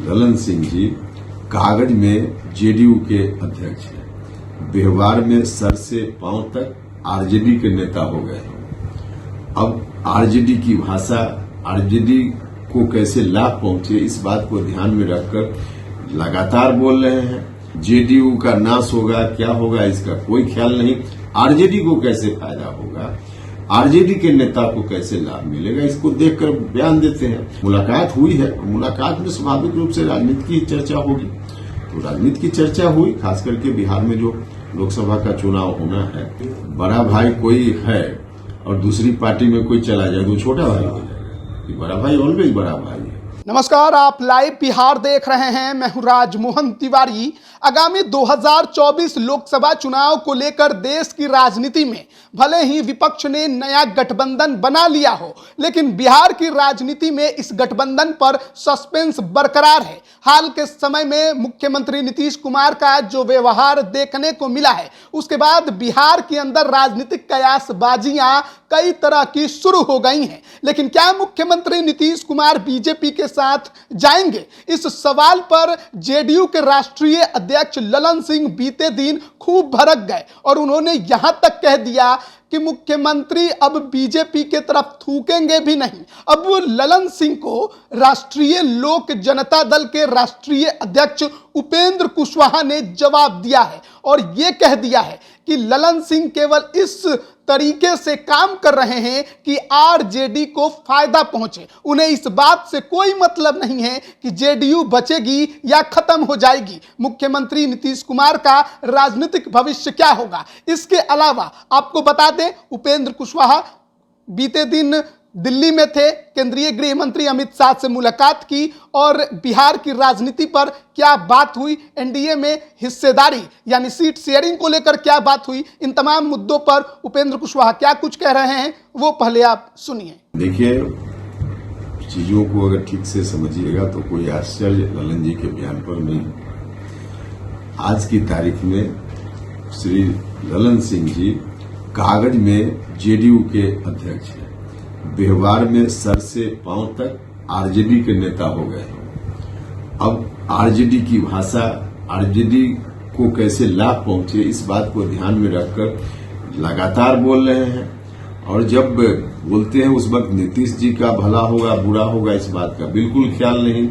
ललन सिंह जी कागज में जेडीयू के अध्यक्ष हैं, व्यवहार में सर से पांव तक आरजेडी के नेता हो गए। अब आरजेडी की भाषा, आरजेडी को कैसे लाभ पहुंचे, इस बात को ध्यान में रखकर लगातार बोल रहे हैं। जेडीयू का नाश होगा, क्या होगा इसका कोई ख्याल नहीं। आरजेडी को कैसे फायदा होगा, आरजेडी के नेता को कैसे लाभ मिलेगा, इसको देखकर बयान देते हैं। मुलाकात हुई है, मुलाकात में स्वाभाविक रूप से राजनीति की चर्चा होगी। तो राजनीति की चर्चा हुई, खास करके बिहार में जो लोकसभा का चुनाव होना है। बड़ा भाई कोई है और दूसरी पार्टी में कोई चला जाए तो छोटा भाई हो जाएगा। बड़ा भाई ऑलवेज बड़ा भाई है। नमस्कार, आप लाइव बिहार देख रहे हैं। मैं हूं राजमोहन तिवारी। आगामी 2024 लोकसभा चुनाव को लेकर देश की राजनीति में भले ही विपक्ष ने नया गठबंधन बना लिया हो, लेकिन बिहार की राजनीति में इस गठबंधन पर सस्पेंस बरकरार है। हाल के समय में मुख्यमंत्री नीतीश कुमार का जो व्यवहार देखने को मिला है, उसके बाद बिहार के अंदर राजनीतिक कयासबाजियां कई तरह की शुरू हो गई हैं। लेकिन क्या मुख्यमंत्री नीतीश कुमार बीजेपी के साथ जाएंगे? इस सवाल पर जेडीयू के राष्ट्रीय अध्यक्ष ललन सिंह बीते दिन खूब भड़क गए और उन्होंने यहां तक कह दिया कि मुख्यमंत्री अब बीजेपी के तरफ थूकेंगे भी नहीं। अब वो ललन सिंह को राष्ट्रीय लोक जनता दल के राष्ट्रीय अध्यक्ष उपेंद्र कुशवाहा ने जवाब दिया है और ये कह दिया है कि ललन सिंह केवल इस तरीके से काम कर रहे हैं कि आरजेडी को फायदा पहुंचे। उन्हें इस बात से कोई मतलब नहीं है कि जेडीयू बचेगी या खत्म हो जाएगी। मुख्यमंत्री नीतीश कुमार का राजनीतिक भविष्य क्या होगा? इसके अलावा आपको बता दें, उपेंद्र कुशवाहा बीते दिन दिल्ली में थे, केंद्रीय गृह मंत्री अमित शाह से मुलाकात की और बिहार की राजनीति पर क्या बात हुई, एनडीए में हिस्सेदारी यानी सीट शेयरिंग को लेकर क्या बात हुई, इन तमाम मुद्दों पर उपेंद्र कुशवाहा क्या कुछ कह रहे हैं वो पहले आप सुनिए। देखिए, चीजों को अगर ठीक से समझिएगा तो कोई आश्चर्य ललन जी के बयान पर नहीं। आज की तारीख में श्री ललन सिंह जी कागज में जेडीयू के अध्यक्ष हैं, व्यवहार में सर से पांव तक आरजेडी के नेता हो गए। अब आरजेडी की भाषा, आरजेडी को कैसे लाभ पहुंचे, इस बात को ध्यान में रखकर लगातार बोल रहे हैं। और जब बोलते हैं उस वक्त नीतीश जी का भला होगा बुरा होगा इस बात का बिल्कुल ख्याल नहीं।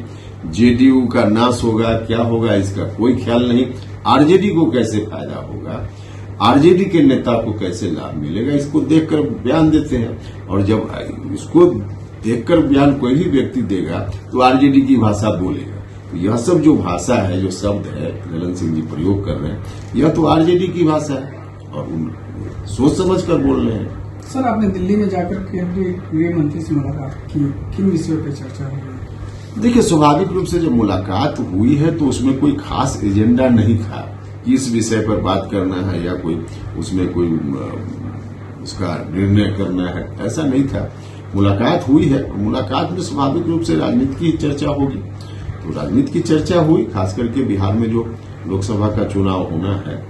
जेडीयू का नाश होगा, क्या होगा इसका कोई ख्याल नहीं। आरजेडी को कैसे फायदा होगा, आरजेडी के नेता को कैसे लाभ मिलेगा, इसको देखकर बयान देते हैं। और जब इसको देखकर बयान कोई भी व्यक्ति देगा तो आरजेडी की भाषा बोलेगा। तो यह सब जो भाषा है, जो शब्द है ललन सिंह जी प्रयोग कर रहे हैं, यह तो आरजेडी की भाषा है और सोच समझ कर बोल रहे हैं। सर, आपने दिल्ली में जाकर केंद्रीय गृह मंत्री से मुलाकात की, किन विषयों पर चर्चा हुई? देखिए, स्वाभाविक रूप से जब मुलाकात हुई है तो उसमें कोई खास एजेंडा नहीं था कि इस विषय पर बात करना है या कोई उसमें कोई उसका निर्णय करना है, ऐसा नहीं था। मुलाकात हुई है, मुलाकात में स्वाभाविक रूप से राजनीति की चर्चा होगी। तो राजनीति की चर्चा हुई, खास करके बिहार में जो लोकसभा का चुनाव होना है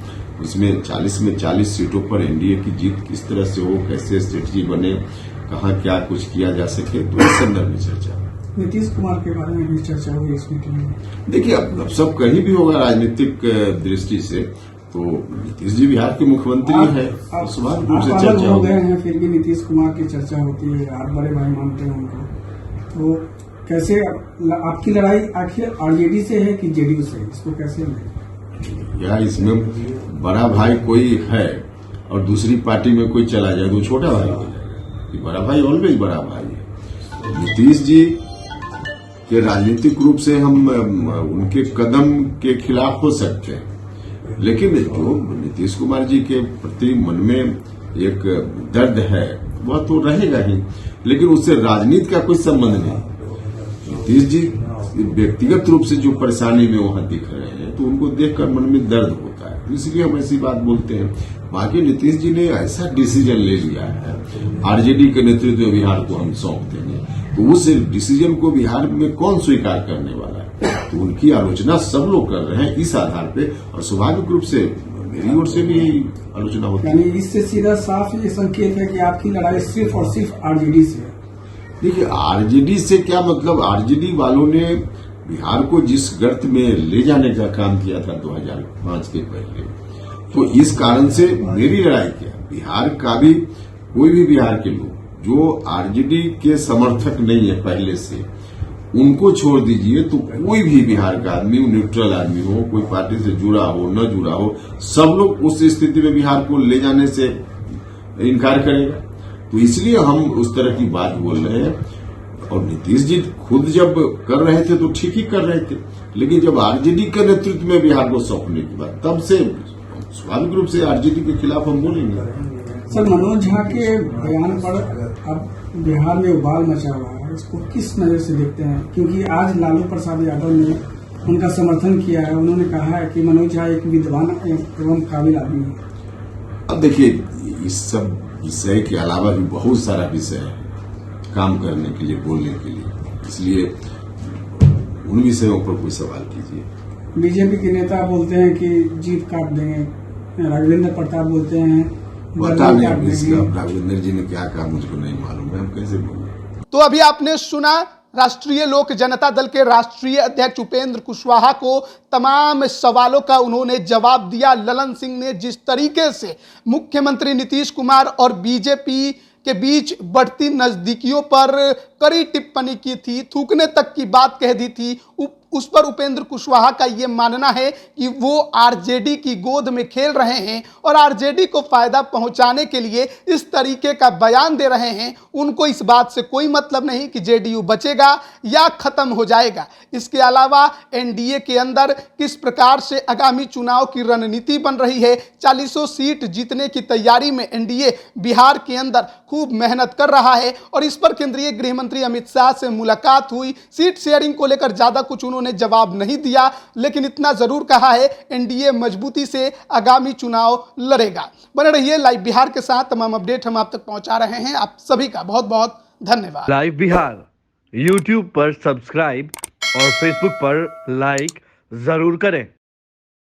उसमें 40 में 40 सीटों पर एनडीए की जीत किस तरह से हो, कैसे स्ट्रेटजी बने, कहाँ क्या कुछ किया जा सके, तो इस संदर्भ में चर्चा। नीतीश कुमार के बारे में भी चर्चा हुई इस मीटिंग में। देखिए, अब सब कहीं भी होगा राजनीतिक दृष्टि से, तो नीतीश जी बिहार के मुख्यमंत्री है, स्वाभाविक रूप से चर्चा हो गए हैं, फिर भी नीतीश कुमार की चर्चा होती है, आप बड़े भाई मानते हैं उनको। तो कैसे आपकी लड़ाई आखिर आरजेडी से है कि जेडीयू से, इसको कैसे लें? या इसमें बड़ा भाई कोई है और दूसरी पार्टी में कोई चला जाए तो छोटा भाई हो जाएगा। बड़ा भाई ऑलवेज बड़ा भाई है। नीतीश जी कि राजनीतिक रूप से हम उनके कदम के खिलाफ हो सकते हैं, लेकिन जो नीतीश कुमार जी के प्रति मन में एक दर्द है वह तो रहेगा ही, लेकिन उससे राजनीति का कोई संबंध नहीं। नीतीश जी व्यक्तिगत रूप से जो परेशानी में वहां दिख रहे हैं तो उनको देखकर मन में दर्द होता है, तो इसलिए हम ऐसी बात बोलते हैं। बाकी नीतीश जी ने ऐसा डिसीजन ले लिया है, आरजेडी के नेतृत्व बिहार को हम सौंप देंगे, तो उस डिसीजन को बिहार में कौन स्वीकार करने वाला है? तो उनकी आलोचना सब लोग कर रहे हैं इस आधार पे, और स्वाभाविक रूप से मेरी ओर से भी आलोचना होती है। यानी इससे सीधा साफ ये संकेत है कि आपकी लड़ाई सिर्फ और सिर्फ आरजेडी से है। देखिए, आरजेडी से क्या मतलब, आरजेडी वालों ने बिहार को जिस गर्त में ले जाने का काम किया था 2005 के पहले, तो इस कारण से मेरी लड़ाई क्या, बिहार का भी कोई भी बिहार के लोग जो आरजेडी के समर्थक नहीं है पहले से, उनको छोड़ दीजिए, तो कोई भी बिहार का आदमी, न्यूट्रल आदमी हो, कोई पार्टी से जुड़ा हो न जुड़ा हो, सब लोग उस स्थिति में बिहार को ले जाने से इनकार करेगा। तो इसलिए हम उस तरह की बात बोल रहे हैं। और नीतीश जी खुद जब कर रहे थे तो ठीक ही कर रहे थे, लेकिन जब आरजेडी के नेतृत्व में बिहार को सौंपने के बाद, तब से स्वाभाविक रूप से आरजेडी के खिलाफ हम बोलेंगे। सर, मनोज झा के बयान पर अब बिहार में उबाल मचा हुआ है, इसको किस नजर से देखते हैं? क्योंकि आज लालू प्रसाद यादव ने उनका समर्थन किया है, उन्होंने कहा है कि मनोज झा एक विद्वान एवं काबिल आदमी है। अब देखिए, इस सब विषय के अलावा भी बहुत सारा विषय है काम करने के लिए, बोलने के लिए, इसलिए उन विषयों पर कोई सवाल कीजिए। बीजेपी के नेता बोलते हैं कि जीप काट देंगे, राघवेंद्र प्रताप बोलते हैं पता नहीं इसका राघवेंद्र जी ने क्या कहा, मुझको नहीं मालूम है, हम कैसे बोलें। तो अभी आपने सुना राष्ट्रीय लोक जनता दल के राष्ट्रीय अध्यक्ष उपेंद्र कुशवाहा को तमाम सवालों का उन्होंने जवाब दिया। ललन सिंह ने जिस तरीके से मुख्यमंत्री नीतीश कुमार और बीजेपी के बीच बढ़ती नजदीकियों पर कड़ी टिप्पणी की थी, थूकने तक की बात कह दी थी, उस पर उपेंद्र कुशवाहा का यह मानना है कि वो आरजेडी की गोद में खेल रहे हैं और आरजेडी को फायदा पहुंचाने के लिए इस तरीके का बयान दे रहे हैं। उनको इस बात से कोई मतलब नहीं कि जेडीयू बचेगा या खत्म हो जाएगा। इसके अलावा एनडीए के अंदर किस प्रकार से आगामी चुनाव की रणनीति बन रही है, 40 सीट जीतने की तैयारी में एनडीए बिहार के अंदर खूब मेहनत कर रहा है और इस पर केंद्रीय गृह मंत्री अमित शाह से मुलाकात हुई। सीट शेयरिंग को लेकर ज्यादा कुछ उन्होंने जवाब नहीं दिया, लेकिन इतना जरूर कहा है एनडीए मजबूती से आगामी चुनाव लड़ेगा। बने रहिए लाइव बिहार के साथ, तमाम अपडेट हम आप तक पहुंचा रहे हैं। आप सभी का बहुत बहुत धन्यवाद। लाइव बिहार यूट्यूब पर सब्सक्राइब और फेसबुक पर लाइक जरूर करें।